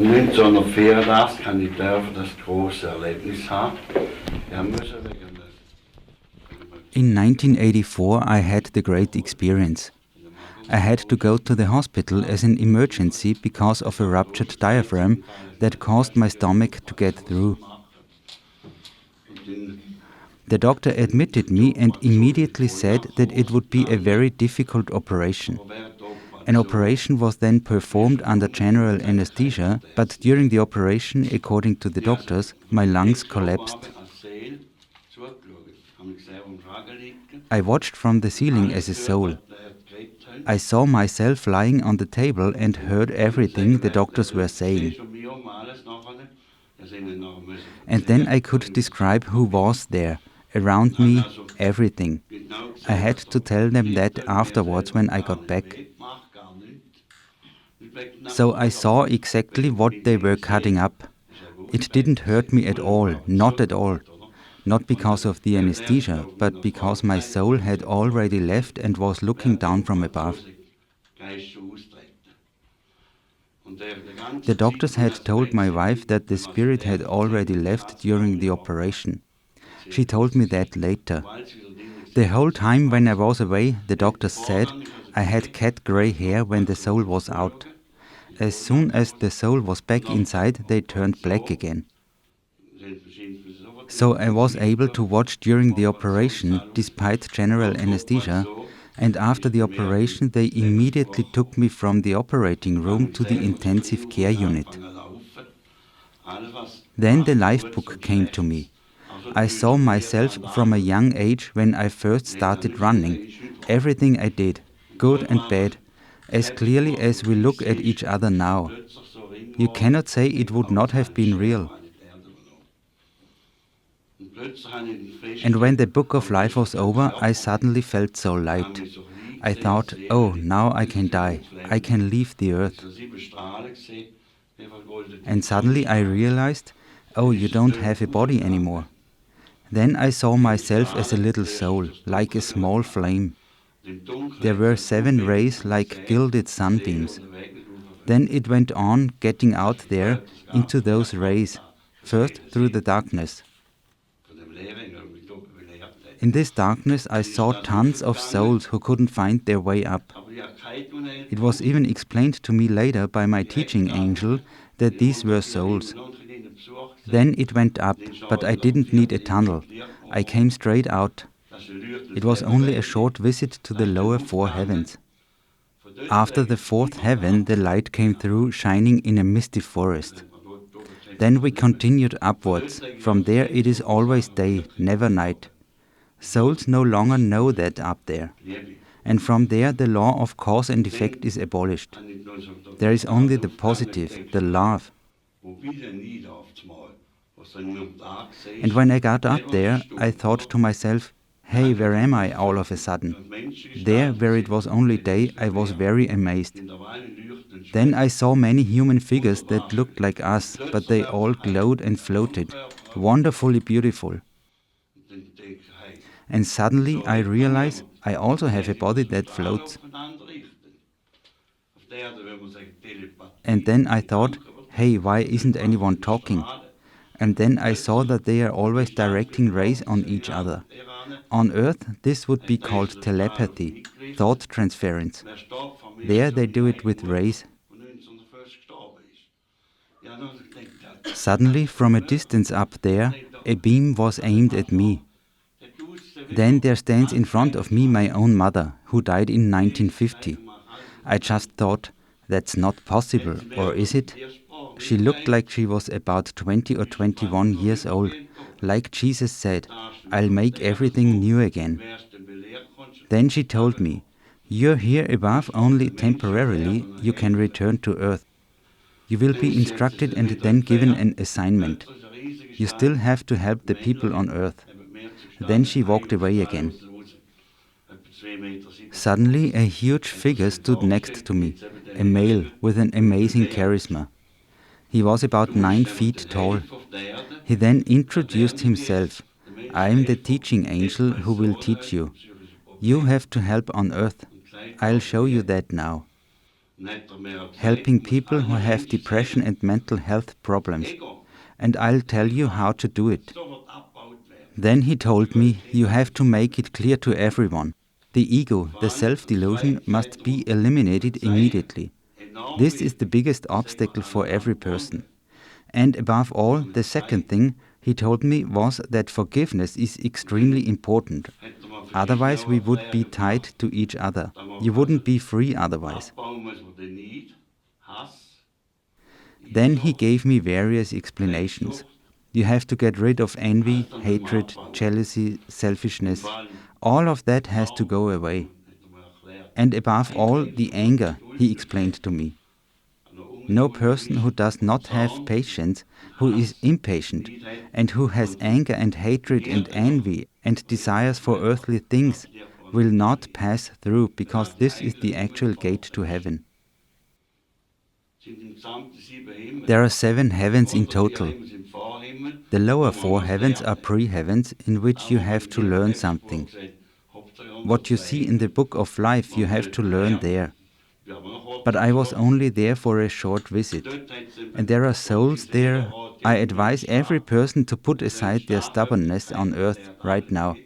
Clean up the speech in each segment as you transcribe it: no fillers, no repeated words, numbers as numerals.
1984 kann ich das große Erlebnis haben. In 1984, I had the great experience. I had to go to the hospital as an emergency because of a ruptured diaphragm that caused my stomach to get through. The doctor admitted me and immediately said that it would be a very difficult operation. An operation was then performed under general anesthesia, but during the operation, according to the doctors, my lungs collapsed. I watched from the ceiling as a soul. I saw myself lying on the table and heard everything the doctors were saying. And then I could describe who was there, around me, everything. I had to tell them that afterwards when I got back. So I saw exactly what they were cutting up. It didn't hurt me at all, not at all. Not because of the anesthesia, but because my soul had already left and was looking down from above. The doctors had told my wife that the spirit had already left during the operation. She told me that later. The whole time when I was away, the doctors said I had cat grey hair when the soul was out. As soon as the soul was back inside, they turned black again. So I was able to watch during the operation, despite general anesthesia, and after the operation they immediately took me from the operating room to the intensive care unit. Then the life book came to me. I saw myself from a young age when I first started running, everything I did, good and bad, as clearly as we look at each other now. You cannot say it would not have been real. And when the book of life was over, I suddenly felt so light. I thought, oh, now I can die. I can leave the earth. And suddenly I realized, oh, you don't have a body anymore. Then I saw myself as a little soul, like a small flame. There were 7 rays like gilded sunbeams. Then it went on getting out there into those rays, first through the darkness. In this darkness I saw tons of souls who couldn't find their way up. It was even explained to me later by my teaching angel that these were souls. Then it went up, but I didn't need a tunnel. I came straight out. It was only a short visit to the lower 4 heavens. After the 4th heaven, the light came through, shining in a misty forest. Then we continued upwards. From there it is always day, never night. Souls no longer know that up there. And from there the law of cause and effect is abolished. There is only the positive, the love. And when I got up there, I thought to myself, hey, where am I all of a sudden? There, where it was only day, I was very amazed. Then I saw many human figures that looked like us, but they all glowed and floated, wonderfully beautiful. And suddenly I realize I also have a body that floats. And then I thought, hey, why isn't anyone talking? And then I saw that they are always directing rays on each other. On Earth, this would be called telepathy, thought transference. There they do it with rays. Suddenly, from a distance up there, a beam was aimed at me. Then there stands in front of me my own mother, who died in 1950. I just thought, that's not possible, or is it? She looked like she was about 20 or 21 years old. Like Jesus said, I'll make everything new again. Then she told me, you're here above only temporarily, you can return to Earth. You will be instructed and then given an assignment. You still have to help the people on Earth. Then she walked away again. Suddenly a huge figure stood next to me, a male with an amazing charisma. He was about 9 feet tall. He then introduced himself. I am the teaching angel who will teach you. You have to help on Earth. I'll show you that now. helping people who have depression and mental health problems, and I'll tell you how to do it. Then he told me, you have to make it clear to everyone. The ego, the self-delusion, must be eliminated immediately. This is the biggest obstacle for every person. And above all, the second thing he told me was that forgiveness is extremely important. Otherwise, we would be tied to each other. You wouldn't be free otherwise. Then he gave me various explanations. You have to get rid of envy, hatred, jealousy, selfishness. All of that has to go away. And above all, the anger, he explained to me. No person who does not have patience, who is impatient, and who has anger and hatred and envy and desires for earthly things will not pass through, because this is the actual gate to heaven. There are 7 heavens in total. The lower 4 heavens are pre-heavens in which you have to learn something. What you see in the book of life you have to learn there. But I was only there for a short visit. And there are souls there. I advise every person to put aside their stubbornness on earth right now.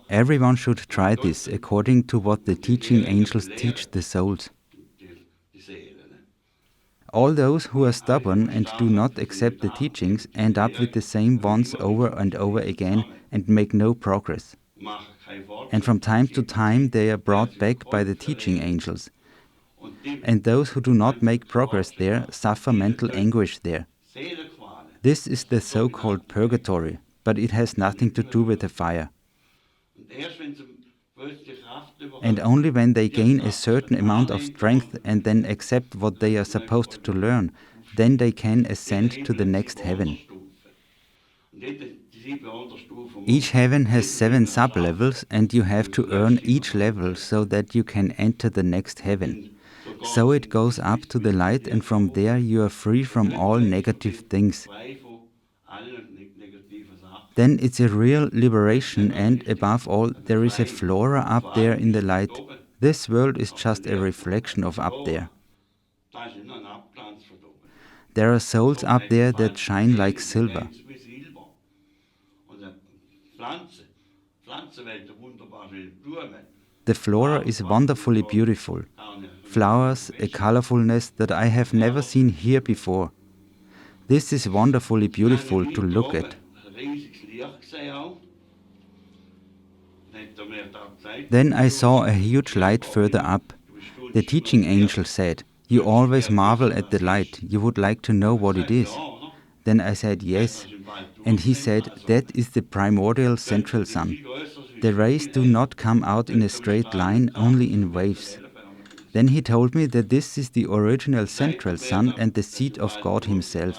Everyone should try this according to what the teaching angels teach the souls. All those who are stubborn and do not accept the teachings end up with the same ones over and over again and make no progress. And from time to time they are brought back by the teaching angels. And those who do not make progress there suffer mental anguish there. This is the so-called purgatory, but it has nothing to do with the fire. And only when they gain a certain amount of strength and then accept what they are supposed to learn, then they can ascend to the next heaven. Each heaven has 7 sub-levels, and you have to earn each level so that you can enter the next heaven. So it goes up to the light, and from there you are free from all negative things. Then it's a real liberation, and above all, there is a flora up there in the light. This world is just a reflection of up there. There are souls up there that shine like silver. The flora is wonderfully beautiful. Flowers, a colorfulness that I have never seen here before. This is wonderfully beautiful to look at. Then I saw a huge light further up. The teaching angel said, "You always marvel at the light. You would like to know what it is." Then I said, "Yes." And he said, "That is the primordial central sun. The rays do not come out in a straight line, only in waves." Then he told me that this is the original central sun and the seat of God himself.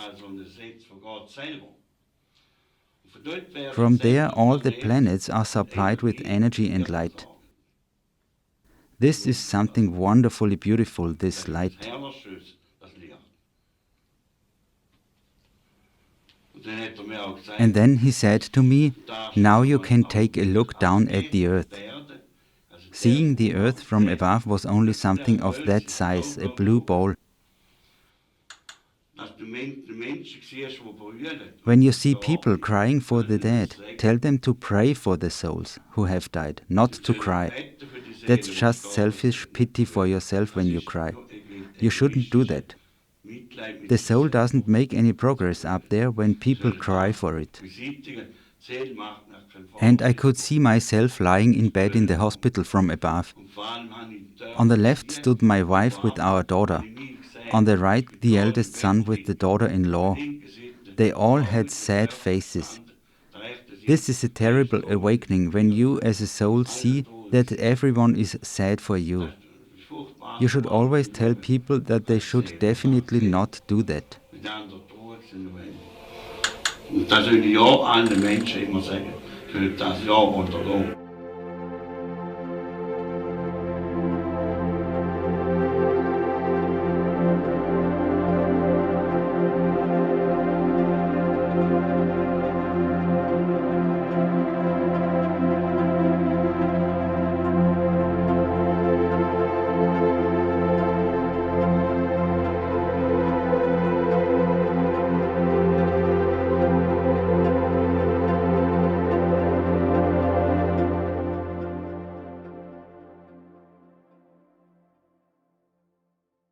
From there all the planets are supplied with energy and light. This is something wonderfully beautiful, this light. And then he said to me, "Now you can take a look down at the earth." Seeing the earth from above was only something of that size, a blue ball. When you see people crying for the dead, tell them to pray for the souls who have died, not to cry. That's just selfish pity for yourself when you cry. You shouldn't do that. The soul doesn't make any progress up there when people cry for it. And I could see myself lying in bed in the hospital from above. On the left stood my wife with our daughter. On the right, the eldest son with the daughter-in-law. They all had sad faces. This is a terrible awakening when you as a soul see that everyone is sad for you. You should always tell people that they should definitely not do that. Und das würde ich ja allen Menschen immer sagen, für das Ja oder Da.